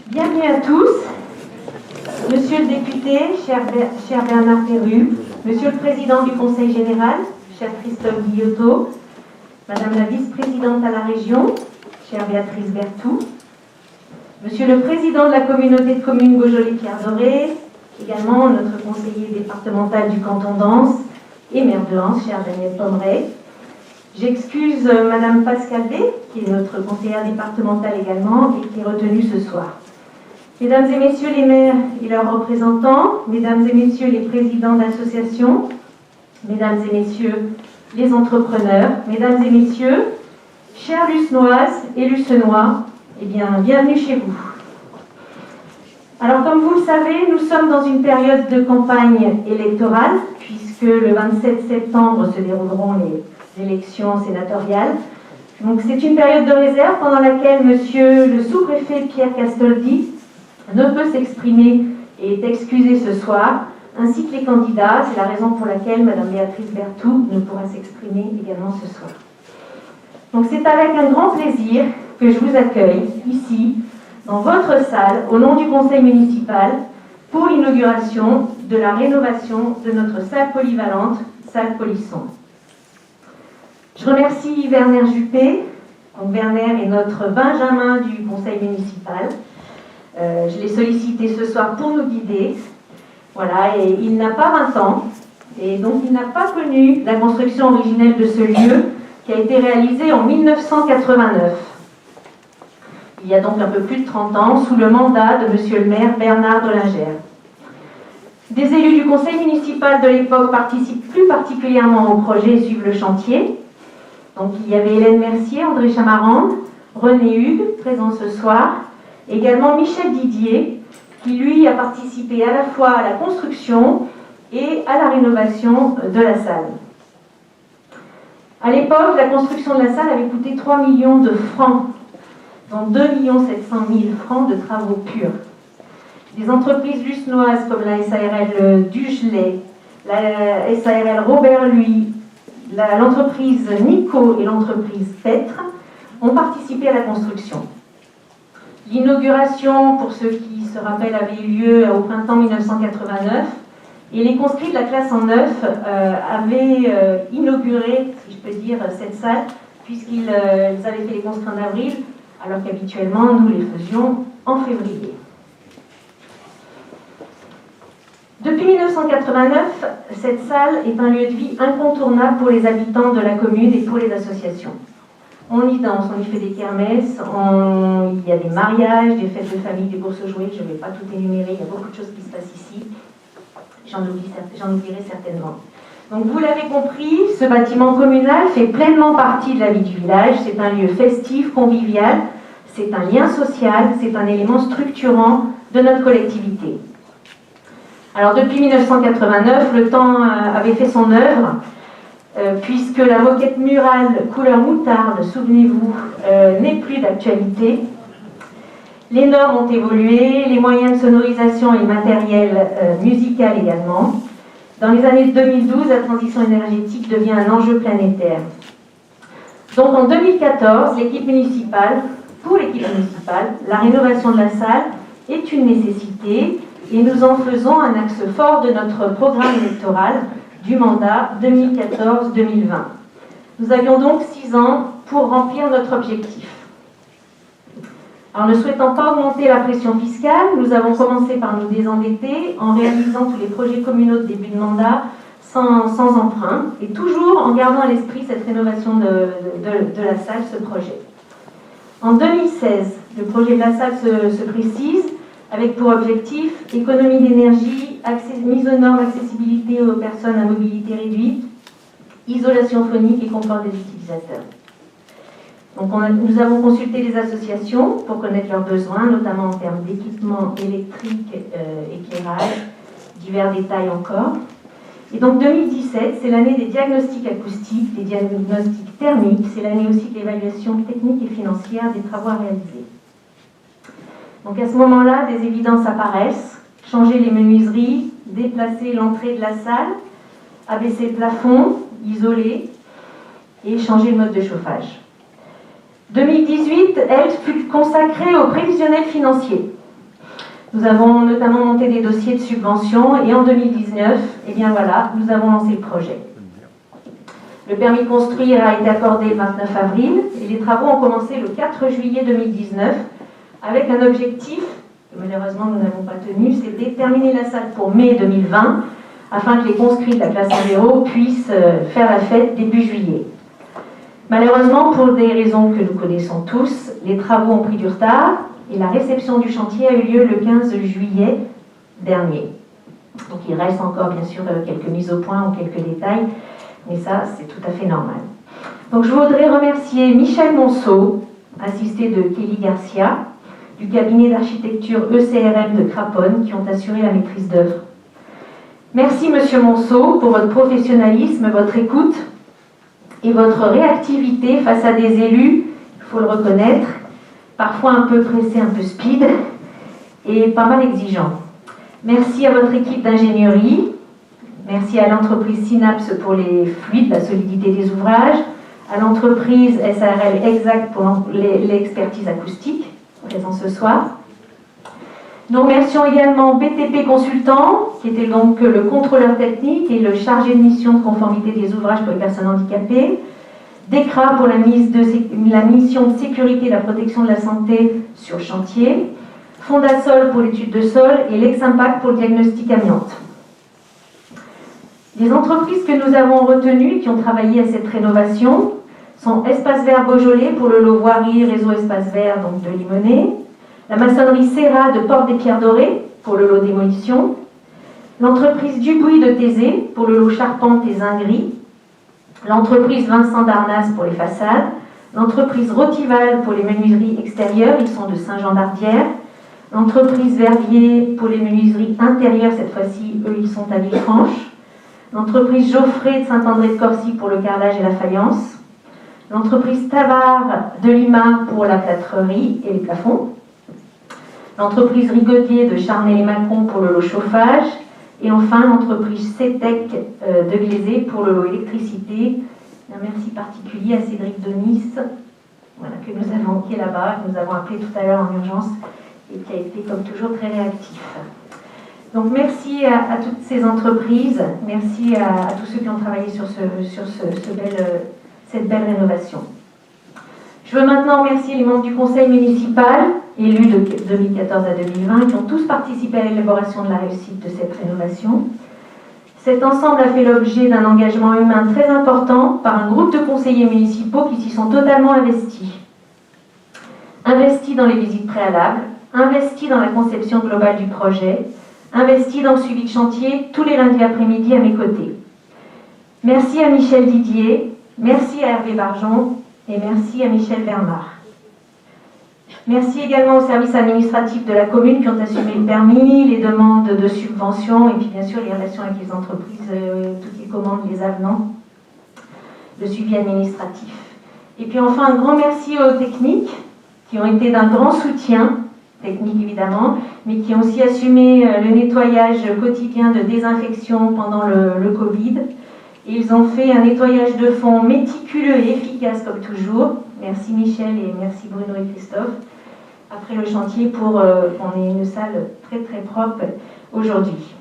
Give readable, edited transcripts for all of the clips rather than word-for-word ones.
Bienvenue à tous. Monsieur le député, cher Bernard Perru, Monsieur le Président du Conseil général, cher Christophe Guillotot, Madame la Vice-présidente à la région, chère Béatrice Berthoud, Monsieur le Président de la communauté de communes Beaujolais-Pierre-Doré, également notre conseiller départemental du canton d'Ans et maire de Ans, cher Daniel Pomeray. J'excuse Madame Pascal D, qui est notre conseillère départementale également et qui est retenue ce soir. Mesdames et messieurs les maires et leurs représentants, mesdames et messieurs les présidents d'associations, mesdames et messieurs les entrepreneurs, mesdames et messieurs, chères Lucenoises et Lucenois, eh bien, bienvenue chez vous. Alors, comme vous le savez, nous sommes dans une période de campagne électorale, puisque le 27 septembre se dérouleront les élections sénatoriales. Donc, c'est une période de réserve pendant laquelle Monsieur le sous-préfet Pierre Castoldi ne peut s'exprimer et est excusé ce soir, ainsi que les candidats. C'est la raison pour laquelle Madame Béatrice Berthoud ne pourra s'exprimer également ce soir. Donc, c'est avec un grand plaisir que je vous accueille ici, dans votre salle, au nom du conseil municipal, pour l'inauguration de la rénovation de notre salle polyvalente, salle Polisson. Je remercie Werner Juppé. Donc Werner est notre Benjamin du conseil municipal. Je l'ai sollicité ce soir pour nous guider. Voilà, et il n'a pas 20 ans, et donc il n'a pas connu la construction originelle de ce lieu qui a été réalisé en 1989. Il y a donc un peu plus de 30 ans, sous le mandat de Monsieur le maire Bernard Dollinger. Des élus du conseil municipal de l'époque participent plus particulièrement au projet et suivent le chantier. Donc il y avait Hélène Mercier, André Chamarande, René Hugues, présent ce soir, également Michel Didier, qui lui a participé à la fois à la construction et à la rénovation de la salle. À l'époque, la construction de la salle avait coûté 3 millions de francs, dont 2 700 000 francs de travaux purs. Des entreprises lucenoises comme la SARL Dugelet, la SARL Robert Louis, l'entreprise Nico et l'entreprise Petre ont participé à la construction. L'inauguration, pour ceux qui se rappellent, avait eu lieu au printemps 1989 et les conscrits de la classe en neuf avaient inauguré, si je peux dire, cette salle, puisqu'ils avaient fait les conscrits en avril, alors qu'habituellement nous les faisions en février. Depuis 1989, cette salle est un lieu de vie incontournable pour les habitants de la commune et pour les associations. On y danse, on y fait des kermesses, il y a des mariages, des fêtes de famille, des bourses aux jouets, je ne vais pas tout énumérer, il y a beaucoup de choses qui se passent ici. J'en oublierai certainement. Donc vous l'avez compris, ce bâtiment communal fait pleinement partie de la vie du village. C'est un lieu festif, convivial, c'est un lien social, c'est un élément structurant de notre collectivité. Alors depuis 1989, le temps avait fait son œuvre, puisque la moquette murale couleur moutarde, souvenez-vous, n'est plus d'actualité. Les normes ont évolué, les moyens de sonorisation et le matériel musical également. Dans les années 2012, la transition énergétique devient un enjeu planétaire. Donc en 2014, pour l'équipe municipale, la rénovation de la salle est une nécessité et nous en faisons un axe fort de notre programme électoral du mandat 2014-2020. Nous avions donc 6 ans pour remplir notre objectif. Alors, ne souhaitant pas augmenter la pression fiscale, nous avons commencé par nous désendetter en réalisant tous les projets communaux de début de mandat sans emprunt et toujours en gardant à l'esprit cette rénovation de la salle, ce projet. En 2016, le projet de la salle se précise avec pour objectif économie d'énergie, mise aux normes, accessibilité aux personnes à mobilité réduite, isolation phonique et confort des utilisateurs. Donc nous avons consulté les associations pour connaître leurs besoins, notamment en termes d'équipement électrique, éclairage, divers détails encore. Et donc 2017, c'est l'année des diagnostics acoustiques, des diagnostics thermiques, c'est l'année aussi de l'évaluation technique et financière des travaux à réaliser. Donc à ce moment-là, des évidences apparaissent, changer les menuiseries, déplacer l'entrée de la salle, abaisser le plafond, isoler et changer le mode de chauffage. 2018, elle, fut consacrée au prévisionnel financier. Nous avons notamment monté des dossiers de subvention et en 2019, eh bien voilà, nous avons lancé le projet. Le permis de construire a été accordé le 29 avril et les travaux ont commencé le 4 juillet 2019 avec un objectif que malheureusement nous n'avons pas tenu, c'était terminer la salle pour mai 2020 afin que les conscrits de la classe 1-0 puissent faire la fête début juillet. Malheureusement, pour des raisons que nous connaissons tous, les travaux ont pris du retard et la réception du chantier a eu lieu le 15 juillet dernier. Donc il reste encore bien sûr quelques mises au point ou quelques détails, mais ça c'est tout à fait normal. Donc je voudrais remercier Michel Monceau, assisté de Kelly Garcia, du cabinet d'architecture ECRM de Craponne, qui ont assuré la maîtrise d'œuvre. Merci Monsieur Monceau pour votre professionnalisme, votre écoute et votre réactivité face à des élus, il faut le reconnaître, parfois un peu pressés, un peu speed et pas mal exigeants. Merci à votre équipe d'ingénierie, merci à l'entreprise Synapse pour les fluides, la solidité des ouvrages, à l'entreprise SARL Exact pour l'expertise acoustique, présent ce soir. Nous remercions également BTP Consultant, qui était donc le contrôleur technique et le chargé de mission de conformité des ouvrages pour les personnes handicapées, DECRA pour la mission de sécurité et la protection de la santé sur chantier, Fondasol pour l'étude de sol et Leximpact pour le diagnostic amiante. Les entreprises que nous avons retenues qui ont travaillé à cette rénovation sont Espace Vert Beaujolais pour le lot voirie, réseau Espace Vert donc de Limonest, la maçonnerie Serra de Porte des Pierres Dorées pour le lot démolition, l'entreprise Dubuis de Thésée pour le lot charpente et zinguerie, l'entreprise Vincent d'Arnas pour les façades, l'entreprise Rotival pour les menuiseries extérieures, ils sont de Saint-Jean-d'Ardière, l'entreprise Verviers pour les menuiseries intérieures, cette fois-ci, eux, ils sont à Villefranche, l'entreprise Geoffrey de Saint-André-de-Corcy pour le carrelage et la faïence, l'entreprise Tavard de Lima pour la plâtrerie et les plafonds, l'entreprise Rigodier de Charnay-les-Macron pour le lot chauffage, et enfin l'entreprise CETEC de Glazé pour le lot électricité. Un merci particulier à Cédric Denis, voilà, que nous avons, qui est là-bas, que nous avons appelé tout à l'heure en urgence, et qui a été comme toujours très réactif. Donc merci à toutes ces entreprises, merci à tous ceux qui ont travaillé sur cette belle rénovation. Je veux maintenant remercier les membres du conseil municipal, élus de 2014 à 2020, qui ont tous participé à l'élaboration de la réussite de cette rénovation. Cet ensemble a fait l'objet d'un engagement humain très important par un groupe de conseillers municipaux qui s'y sont totalement investis. Investis dans les visites préalables, investis dans la conception globale du projet, investis dans le suivi de chantier tous les lundis après-midi à mes côtés. Merci à Michel Didier, merci à Hervé Barjon et merci à Michel Bernard. Merci également aux services administratifs de la commune qui ont assumé le permis, les demandes de subventions et puis bien sûr les relations avec les entreprises, toutes les commandes, les avenants, le suivi administratif. Et puis enfin un grand merci aux techniques qui ont été d'un grand soutien, technique évidemment, mais qui ont aussi assumé le nettoyage quotidien de désinfection pendant le Covid. Et ils ont fait un nettoyage de fond méticuleux et efficace comme toujours. Merci Michel et merci Bruno et Christophe. Après le chantier pour qu'on ait une salle très très propre aujourd'hui.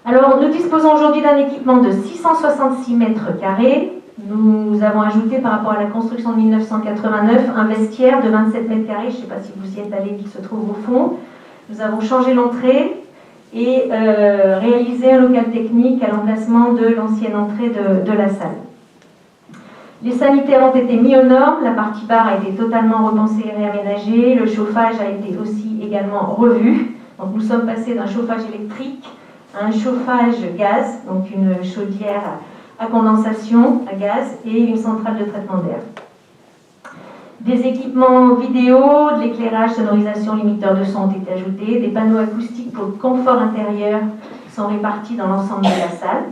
Alors nous disposons aujourd'hui d'un équipement de 666 mètres carrés. Nous avons ajouté par rapport à la construction de 1989 un vestiaire de 27 mètres carrés. Je ne sais pas si vous y êtes allé, qui se trouve au fond. Nous avons changé l'entrée et réalisé un local technique à l'emplacement de l'ancienne entrée de la salle. Les sanitaires ont été mis aux normes, la partie bar a été totalement repensée et réaménagée, le chauffage a été aussi également revu. Donc nous sommes passés d'un chauffage électrique à un chauffage gaz, donc une chaudière à condensation à gaz et une centrale de traitement d'air. Des équipements vidéo, de l'éclairage, sonorisation, limiteur de son ont été ajoutés, des panneaux acoustiques pour le confort intérieur sont répartis dans l'ensemble de la salle.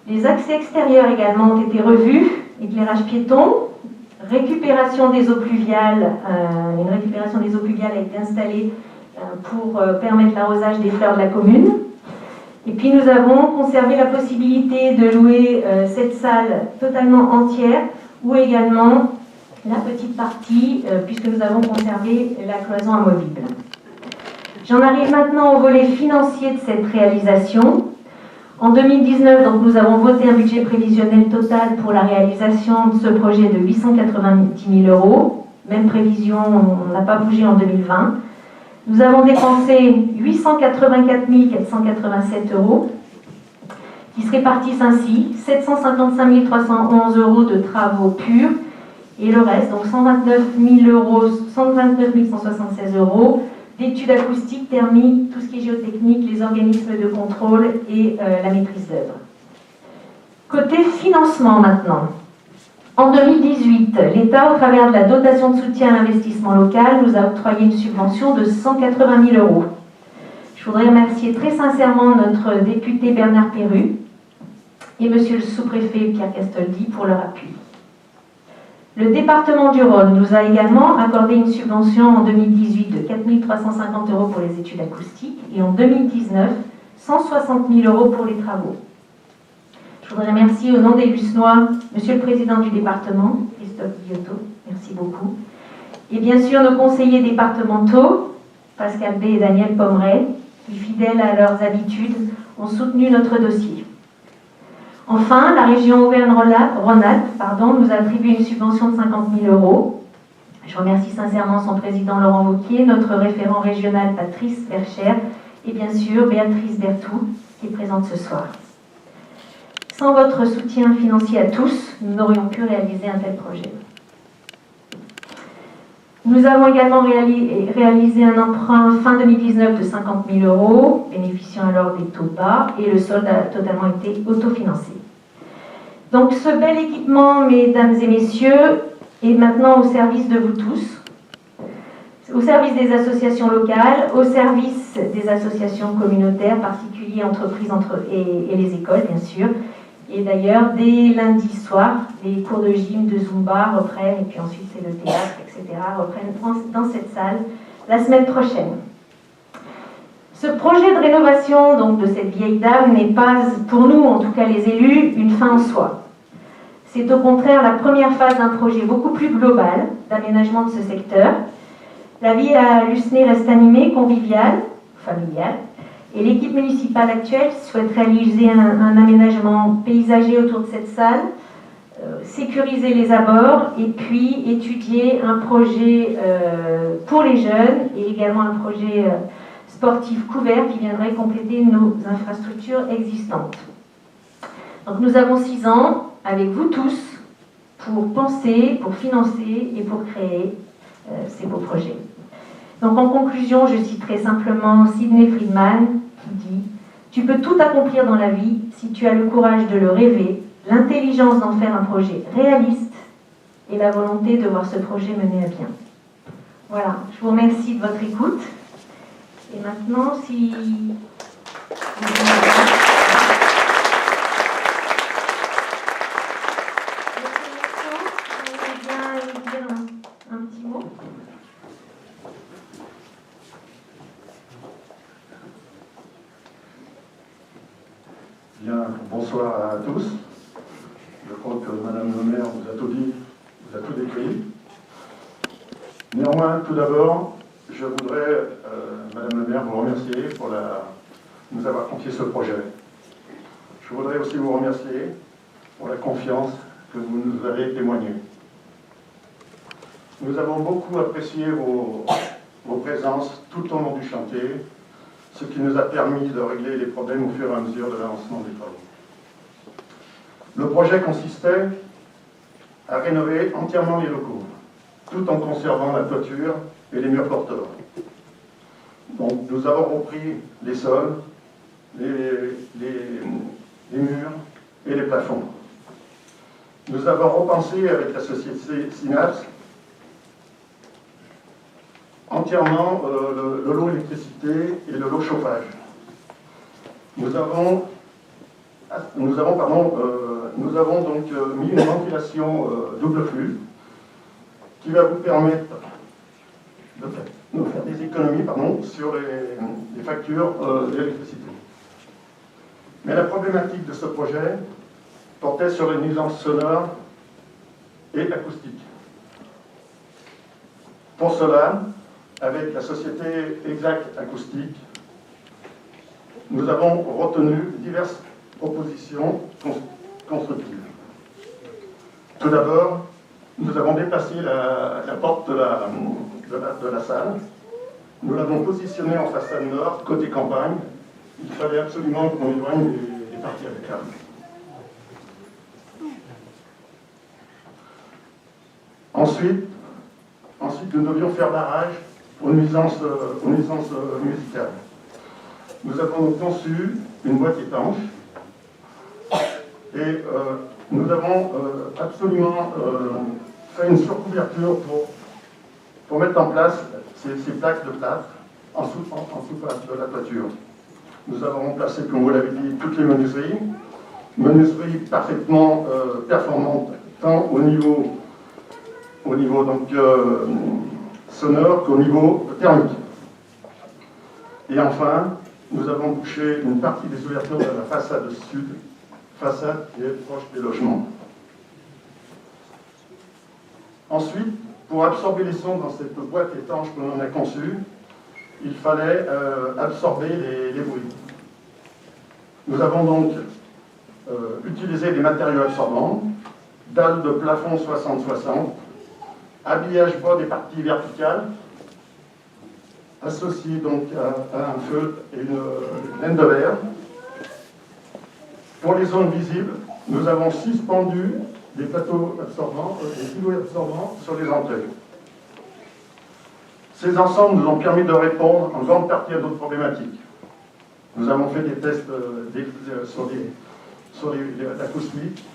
Les accès extérieurs également ont été revus, éclairage piéton, récupération des eaux pluviales, une récupération des eaux pluviales a été installée pour permettre l'arrosage des fleurs de la commune. Et puis nous avons conservé la possibilité de louer cette salle totalement entière ou également la petite partie puisque nous avons conservé la cloison amovible. J'en arrive maintenant au volet financier de cette réalisation. En 2019, donc, nous avons voté un budget prévisionnel total pour la réalisation de ce projet de 890 000 €. Même prévision, on n'a pas bougé en 2020. Nous avons dépensé 884 487 €, qui se répartissent ainsi 755 311 € de travaux purs et le reste, donc 129 176 € d'études acoustiques, thermiques, tout ce qui est géotechnique, les organismes de contrôle et la maîtrise d'œuvre. Côté financement maintenant. En 2018, l'État, au travers de la dotation de soutien à l'investissement local, nous a octroyé une subvention de 180 000 €. Je voudrais remercier très sincèrement notre député Bernard Perru et monsieur le sous-préfet Pierre Castoldi pour leur appui. Le département du Rhône nous a également accordé une subvention en 2018 de 4 350 € pour les études acoustiques et en 2019, 160 000 € pour les travaux. Je voudrais remercier au nom des Lucenois, monsieur le président du département, Christophe Guillotot, merci beaucoup. Et bien sûr nos conseillers départementaux, Pascal B et Daniel Pommeret, qui, fidèles à leurs habitudes, ont soutenu notre dossier. Enfin, la région Auvergne-Rhône-Alpes nous a attribué une subvention de 50 000 €. Je remercie sincèrement son président Laurent Wauquiez, notre référent régional Patrice Berchère et bien sûr Béatrice Bertou, qui est présente ce soir. Sans votre soutien financier à tous, nous n'aurions pu réaliser un tel projet. Nous avons également réalisé un emprunt fin 2019 de 50 000 €, bénéficiant alors des taux bas, et le solde a totalement été autofinancé. Donc ce bel équipement, mesdames et messieurs, est maintenant au service de vous tous, au service des associations locales, au service des associations communautaires, particuliers, entreprises et les écoles, bien sûr. Et d'ailleurs, dès lundi soir, les cours de gym, de Zumba reprennent, et puis ensuite c'est le théâtre, etc., reprennent dans cette salle la semaine prochaine. Ce projet de rénovation donc, de cette vieille dame n'est pas, pour nous, en tout cas les élus, une fin en soi. C'est au contraire la première phase d'un projet beaucoup plus global d'aménagement de ce secteur. La vie à Lucenay reste animée, conviviale, familiale, et l'équipe municipale actuelle souhaite réaliser un aménagement paysager autour de cette salle, sécuriser les abords et puis étudier un projet pour les jeunes et également un projet sportif couvert qui viendrait compléter nos infrastructures existantes. Donc nous avons 6 ans avec vous tous pour penser, pour financer et pour créer ces beaux projets. Donc en conclusion, je citerai simplement Sidney Friedman qui dit « Tu peux tout accomplir dans la vie si tu as le courage de le rêver, l'intelligence d'en faire un projet réaliste et la volonté de voir ce projet mener à bien. » Voilà, je vous remercie de votre écoute. Et maintenant, si... un petit mot. Bien, bonsoir à tous. Je crois que Madame le maire vous a tout dit, vous a tout décrit. Néanmoins, tout d'abord, je voudrais, Madame le maire, vous remercier pour nous avoir confié ce projet. Je voudrais aussi vous remercier pour la confiance que vous nous avez témoignée. Nous avons beaucoup apprécié vos présences tout au long du chantier, ce qui nous a permis de régler les problèmes au fur et à mesure de l'avancement des travaux. Le projet consistait à rénover entièrement les locaux, tout en conservant la toiture et les murs porteurs. Donc, nous avons repris les sols, les murs et les plafonds. Nous avons repensé avec la société Synapse entièrement le lot électricité et le lot chauffage. Nous avons donc mis une ventilation double flux qui va vous permettre de faire des économies sur les factures d'électricité. Mais la problématique de ce projet portait sur les nuisances sonores et acoustiques. Pour cela, avec la société Exact Acoustique, nous avons retenu diverses propositions constructives. Tout d'abord, nous avons déplacé la porte de la salle. Nous l'avons positionnée en façade nord, côté campagne. Il fallait absolument qu'on éloigne les parties habitables. Ensuite, nous devions faire barrage aux nuisances musicales. Nous avons conçu une boîte étanche et nous avons absolument fait une surcouverture pour mettre en place ces plaques de plâtre en sous-face de la toiture. Nous avons remplacé, comme vous l'avez dit, toutes les menuiseries parfaitement performantes, tant au niveau donc, sonore qu'au niveau thermique. Et enfin, nous avons bouché une partie des ouvertures de la façade sud, façade qui est proche des logements. Ensuite, pour absorber les sons dans cette boîte étanche que l'on a conçue, il fallait absorber les bruits. Nous avons donc utilisé des matériaux absorbants, dalles de plafond 60-60, habillage bois des parties verticales, associé donc à un feutre et une laine de verre. Pour les zones visibles, nous avons suspendu des plateaux absorbants, des îlots absorbants sur les entrées. Ces ensembles nous ont permis de répondre en grande partie à d'autres problématiques. Nous avons fait des tests sur l'acoustique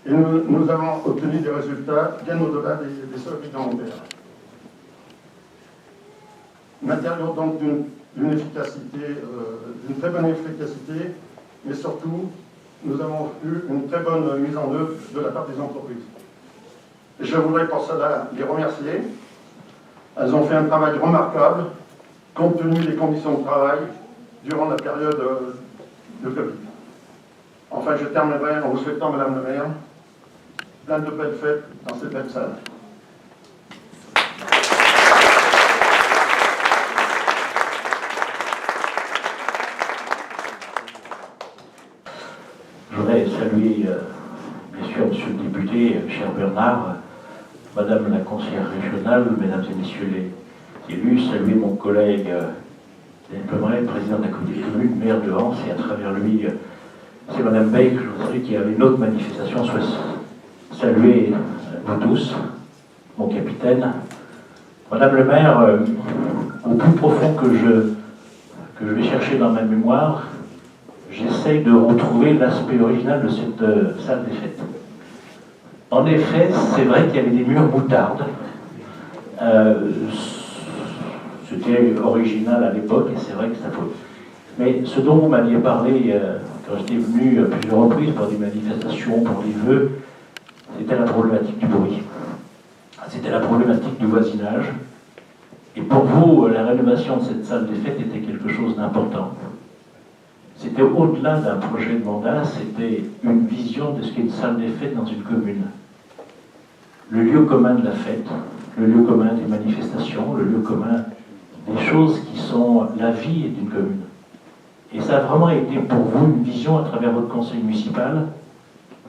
et nous avons obtenu des résultats bien au-delà des seuils réglementaires. Matériaux donc d'une efficacité, d'une très bonne efficacité, mais surtout, nous avons eu une très bonne mise en œuvre de la part des entreprises. Et je voudrais pour cela les remercier. Elles ont fait un travail remarquable, compte tenu des conditions de travail durant la période de Covid. Enfin, je terminerai en vous souhaitant, Madame le maire, plein de belles fêtes dans cette belle salle. Je voudrais saluer, bien sûr, Monsieur le député, cher Bernard, Madame la conseillère régionale, Mesdames et Messieurs les élus, saluer mon collègue Daniel Pomeray, président de la communauté commune, maire de Hans, et à travers lui, c'est Madame Bey, que je voudrais qu'il y avait une autre manifestation, soit saluer vous tous, mon capitaine. Madame le maire, au plus profond que je vais chercher dans ma mémoire, j'essaye de retrouver l'aspect original de cette salle des fêtes. En effet, c'est vrai qu'il y avait des murs moutarde. C'était original à l'époque et c'est vrai que ça faut. Mais ce dont vous m'aviez parlé quand j'étais venu à plusieurs reprises pour des manifestations, pour des vœux, c'était la problématique du bruit. C'était la problématique du voisinage. Et pour vous, la rénovation de cette salle des fêtes était quelque chose d'important. C'était au-delà d'un projet de mandat, c'était une vision de ce qu'est une salle des fêtes dans une commune. Le lieu commun de la fête, le lieu commun des manifestations, le lieu commun des choses qui sont la vie d'une commune. Et ça a vraiment été pour vous une vision à travers votre conseil municipal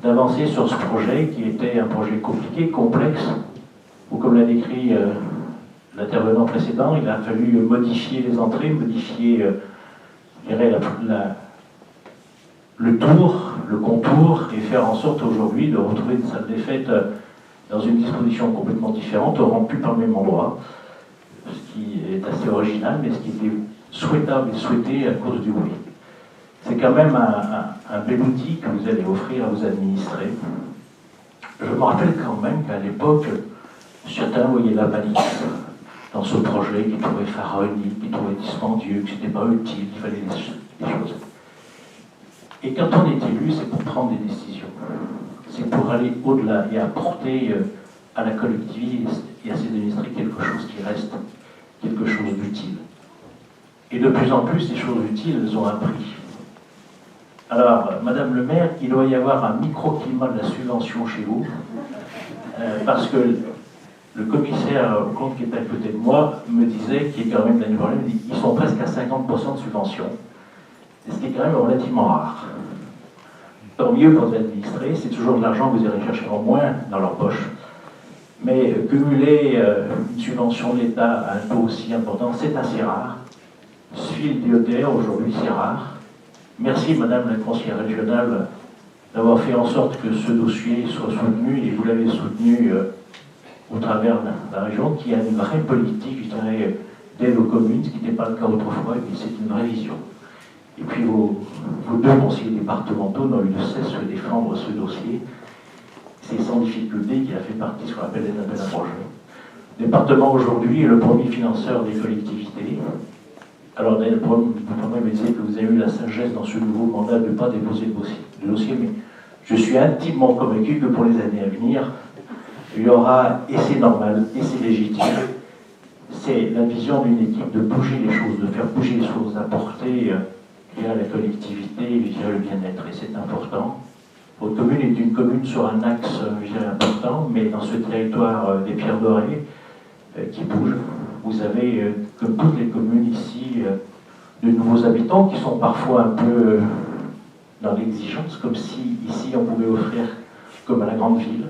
d'avancer sur ce projet qui était un projet compliqué, complexe, où comme l'a décrit l'intervenant précédent, il a fallu modifier les entrées, modifier je dirais, le tour, le contour, et faire en sorte aujourd'hui de retrouver une salle des fêtes dans une disposition complètement différente, rompue par le même endroit, ce qui est assez original, mais ce qui était souhaitable et souhaité à cause du bruit. C'est quand même un bel outil que vous allez offrir à vos administrés. Je me rappelle quand même qu'à l'époque, certains voyaient la malice dans ce projet, qu'ils trouvaient pharaonique, qu'ils trouvaient dispendieux, que ce n'était pas utile, qu'il fallait des choses. Et quand on est élu, c'est pour prendre des décisions. C'est pour aller au-delà et apporter à la collectivité et à ses administrés quelque chose qui reste, quelque chose d'utile. Et de plus en plus, les choses utiles, elles ont un prix. Alors, Madame le maire, il doit y avoir un microclimat de la subvention chez vous, parce que le commissaire au compte qui était à côté de moi me disait, qui est quand même l'année problème, ils sont presque à 50% de subvention, ce qui est quand même relativement rare. Tant mieux pour les administrés, c'est toujours de l'argent que vous irez chercher en moins dans leur poche. Mais cumuler une subvention de l'État à un taux aussi important, c'est assez rare. Suffit le DETR, aujourd'hui c'est rare. Merci Madame la conseillère régionale d'avoir fait en sorte que ce dossier soit soutenu, et vous l'avez soutenu au travers de la région, qui a une vraie politique, je dirais, d'aide aux communes, ce qui n'était pas le cas autrefois, et puis c'est une vraie vision. Et puis vos deux conseillers départementaux n'ont eu de cesse de défendre ce dossier. C'est sans difficulté qu'il a fait partie de ce qu'on appelle des appels à projets. Le département aujourd'hui est le premier financeur des collectivités. Alors, le premier me disait que vous avez eu la sagesse dans ce nouveau mandat de ne pas déposer le dossier, mais je suis intimement convaincu que pour les années à venir, il y aura, et c'est normal, et c'est légitime, c'est la vision d'une équipe de bouger les choses, de faire bouger les choses, d'apporter à la collectivité le bien-être, et c'est important. Votre commune est une commune sur un axe important, mais dans ce territoire des Pierres Dorées qui bouge, vous avez, comme toutes les communes ici, de nouveaux habitants qui sont parfois un peu dans l'exigence, comme si ici on pouvait offrir comme à la grande ville.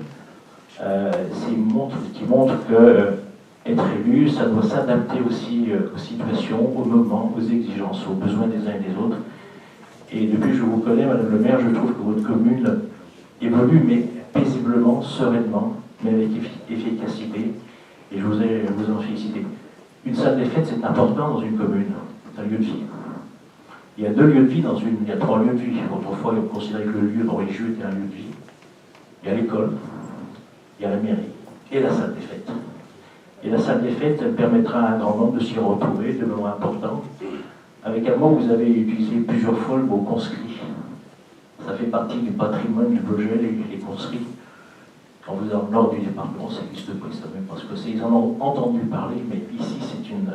Qui montre que être élu, ça doit s'adapter aussi aux situations, aux moments, aux exigences, aux besoins des uns et des autres. Et depuis que je vous connais, Madame le maire, je trouve que votre commune évolue, mais paisiblement, sereinement, mais avec efficacité. Et je vous en féliciter. Une salle des fêtes, c'est important dans une commune. C'est un lieu de vie. Il y a deux lieux de vie dans une... Il y a trois lieux de vie. Autrefois, on considérait que le lieu religieux était un lieu de vie. Il y a l'école, il y a la mairie et la salle des fêtes. Et la salle des fêtes, elle permettra à un grand nombre de s'y retrouver, de moments importants. Avec un mot, vous avez utilisé plusieurs fois le mot conscrit. Ça fait partie du patrimoine du Vosges, les conscrits. Quand vous êtes en nord du département, ça n'existe pas, ils ne savent même pas ce que c'est. Ils en ont entendu parler, mais ici, c'est une...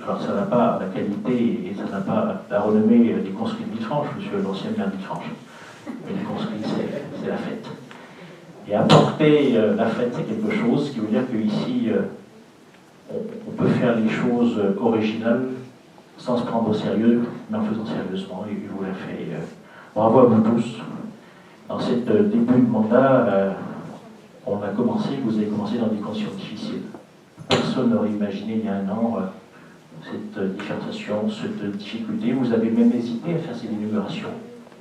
Alors, ça n'a pas la qualité et ça n'a pas la renommée des conscrits de Villefranche, monsieur l'ancien maire de Villefranche. Mais les conscrits, c'est la fête. Et apporter la fête, c'est quelque chose, ce qui veut dire qu'ici, on peut faire les choses originales sans se prendre au sérieux, mais en faisant sérieusement, et vous l'avez fait. Bravo à vous tous. Dans ce début de mandat, vous avez commencé dans des conditions difficiles. Personne n'aurait imaginé il y a un an cette différenciation, cette difficulté. Vous avez même hésité à faire cette inauguration.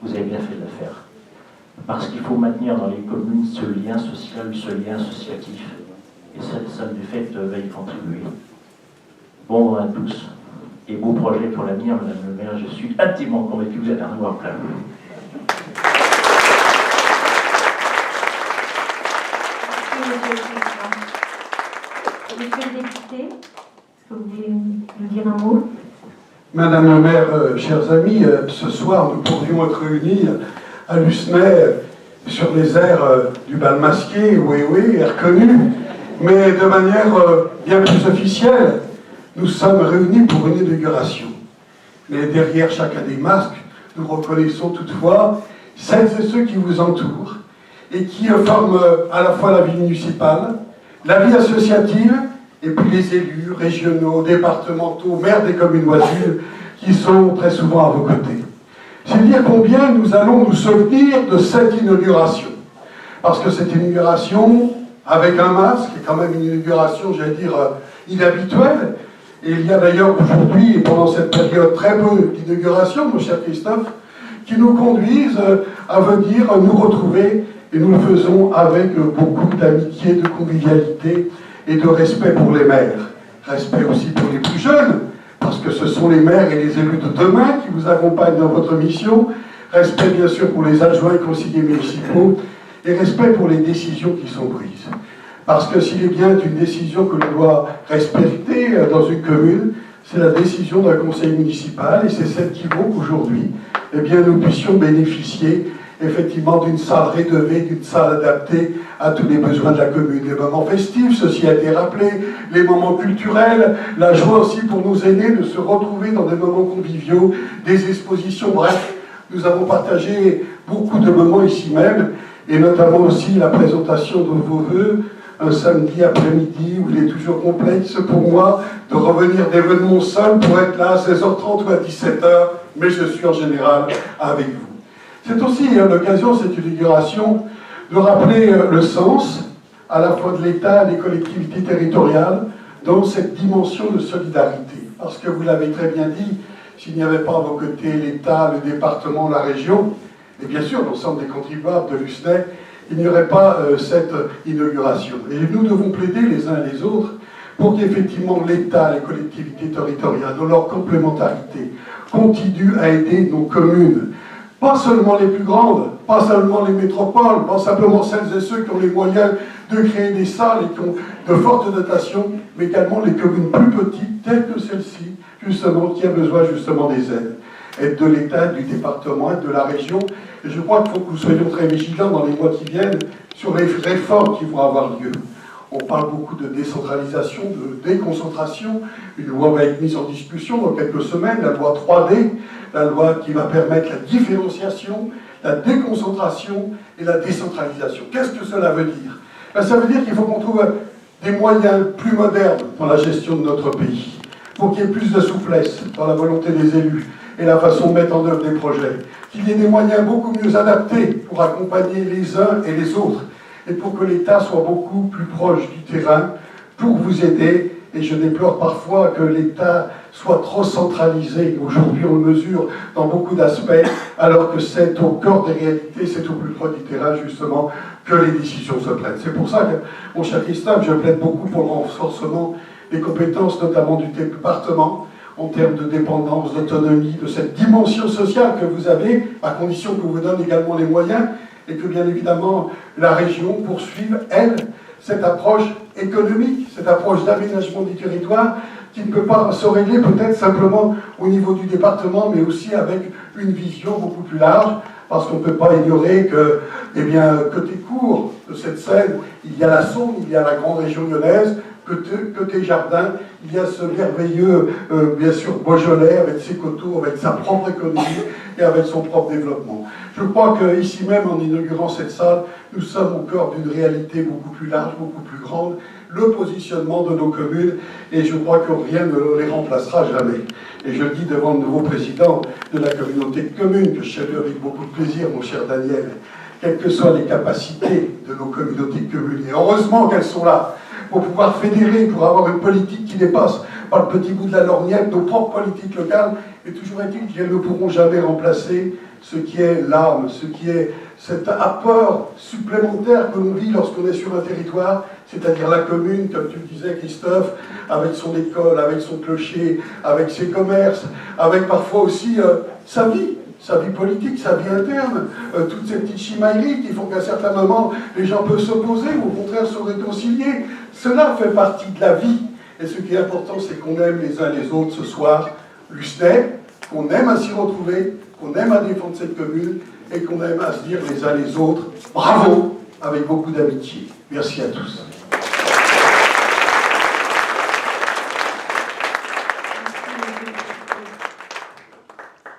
Vous avez bien fait de la faire. Parce qu'il faut maintenir dans les communes ce lien social, ce lien associatif. Et cette salle des fêtes va y contribuer. Bon à tous. Et beau projet pour l'avenir, Madame le maire. Je suis intimement convaincu que vous allez en avoir plein. Monsieur le député, est-ce que vous voulez nous dire un mot? Madame le maire, chers amis, ce soir nous pourrions être réunis à Lucenay sur les airs du bal masqué, oui, air connu, mais de manière bien plus officielle. Nous sommes réunis pour une inauguration. Mais derrière chacun des masques, nous reconnaissons toutefois celles et ceux qui vous entourent et qui forment à la fois la vie municipale, la vie associative, et puis les élus régionaux, départementaux, maires des communes voisines, qui sont très souvent à vos côtés. C'est dire combien nous allons nous souvenir de cette inauguration. Parce que cette inauguration, avec un masque, est quand même une inauguration, j'allais dire, inhabituelle. Et il y a d'ailleurs aujourd'hui, et pendant cette période, très peu d'inauguration, mon cher Christophe, qui nous conduisent à venir nous retrouver, et nous le faisons avec beaucoup d'amitié, de convivialité et de respect pour les maires. Respect aussi pour les plus jeunes, parce que ce sont les maires et les élus de demain qui vous accompagnent dans votre mission. Respect bien sûr pour les adjoints et conseillers municipaux, et respect pour les décisions qui sont prises. Parce que s'il est bien une décision que l'on doit respecter dans une commune, c'est la décision d'un conseil municipal, et c'est celle qui vaut qu'aujourd'hui, eh bien, nous puissions bénéficier effectivement d'une salle rénovée, d'une salle adaptée à tous les besoins de la commune. Les moments festifs, ceci a été rappelé, les moments culturels, la joie aussi pour nos aînés de se retrouver dans des moments conviviaux, des expositions, bref, nous avons partagé beaucoup de moments ici même, et notamment aussi la présentation de vos vœux un samedi après-midi où il est toujours complexe pour moi de revenir d'événements seul pour être là à 16h30 ou à 17h, mais je suis en général avec vous. C'est aussi l'occasion, cette inauguration, de rappeler le sens à la fois de l'État et des collectivités territoriales dans cette dimension de solidarité. Parce que vous l'avez très bien dit, s'il n'y avait pas à vos côtés l'État, le département, la région, et bien sûr l'ensemble des contribuables de l'USNEC, il n'y aurait pas cette inauguration. Et nous devons plaider les uns et les autres pour qu'effectivement l'État, les collectivités territoriales, dans leur complémentarité, continuent à aider nos communes. Pas seulement les plus grandes, pas seulement les métropoles, pas simplement celles et ceux qui ont les moyens de créer des salles et qui ont de fortes dotations, mais également les communes plus petites, telles que celle-ci, justement, qui a besoin justement des aides. Aide de l'État, du département, aide de la région. Et je crois qu'il faut que nous soyons très vigilants dans les mois qui viennent sur les réformes qui vont avoir lieu. On parle beaucoup de décentralisation, de déconcentration. Une loi va être mise en discussion dans quelques semaines, la loi 3D, la loi qui va permettre la différenciation, la déconcentration et la décentralisation. Qu'est-ce que cela veut dire? Ça veut dire qu'il faut qu'on trouve des moyens plus modernes dans la gestion de notre pays, pour qu'il y ait plus de souplesse dans la volonté des élus et la façon de mettre en œuvre des projets, qu'il y ait des moyens beaucoup mieux adaptés pour accompagner les uns et les autres, et pour que l'État soit beaucoup plus proche du terrain pour vous aider. Et je déplore parfois que l'État soit trop centralisé. Aujourd'hui, on le mesure dans beaucoup d'aspects, alors que c'est au cœur des réalités, c'est au plus proche du terrain, justement, que les décisions se prennent. C'est pour ça que, mon cher Christophe, je plaide beaucoup pour le renforcement des compétences, notamment du département, en termes de dépendance, d'autonomie, de cette dimension sociale que vous avez, à condition que vous donne également les moyens, et que bien évidemment la région poursuive, elle, cette approche économique, cette approche d'aménagement du territoire, qui ne peut pas se régler peut-être simplement au niveau du département, mais aussi avec une vision beaucoup plus large, parce qu'on ne peut pas ignorer que, eh bien, côté court de cette Seine, il y a la Saône, il y a la grande région lyonnaise, côté jardin, il y a ce merveilleux, bien sûr, Beaujolais, avec ses coteaux, avec sa propre économie et avec son propre développement. Je crois qu'ici même, en inaugurant cette salle, nous sommes au cœur d'une réalité beaucoup plus large, beaucoup plus grande, le positionnement de nos communes, et je crois que rien ne les remplacera jamais. Et je le dis devant le nouveau président de la communauté de communes, que je salue avec beaucoup de plaisir, mon cher Daniel, quelles que soient les capacités de nos communautés de communes, et heureusement qu'elles sont là, pour pouvoir fédérer, pour avoir une politique qui dépasse par le petit bout de la lorgnette nos propres politiques locales, et toujours est-il qu'elles ne pourront jamais remplacer ce qui est l'âme, ce qui est cet apport supplémentaire que l'on vit lorsqu'on est sur un territoire, c'est-à-dire la commune, comme tu le disais Christophe, avec son école, avec son clocher, avec ses commerces, avec parfois aussi sa vie politique, sa vie interne, toutes ces petites chimairies qui font qu'à certains moments, les gens peuvent s'opposer ou au contraire se réconcilier. Cela fait partie de la vie. Et ce qui est important, c'est qu'on aime les uns les autres ce soir, l'USNEC, qu'on aime à s'y retrouver, qu'on aime à défendre cette commune et qu'on aime à se dire les uns les autres, bravo, avec beaucoup d'amitié. Merci à tous.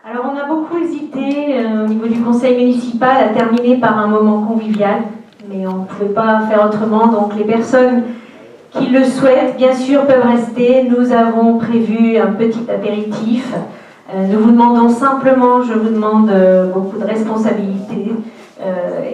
Alors on a beaucoup hésité au niveau du conseil municipal à terminer par un moment convivial, mais on ne pouvait pas faire autrement, donc les personnes qui le souhaitent, bien sûr, peuvent rester. Nous avons prévu un petit apéritif. Nous vous demandons simplement, je vous demande beaucoup de responsabilité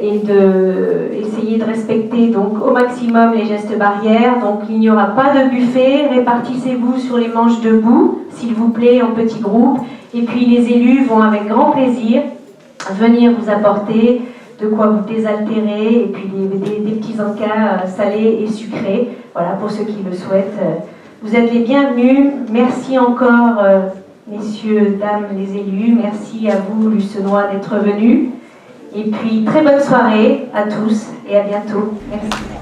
et d'essayer de respecter donc au maximum les gestes barrières. Donc il n'y aura pas de buffet, répartissez-vous sur les manches debout, s'il vous plaît, en petits groupes. Et puis les élus vont avec grand plaisir venir vous apporter de quoi vous désaltérer, et puis des petits encas salés et sucrés, voilà, pour ceux qui le souhaitent. Vous êtes les bienvenus. Merci encore, messieurs, dames, les élus. Merci à vous, Lucenois, d'être venus. Et puis, très bonne soirée à tous et à bientôt. Merci.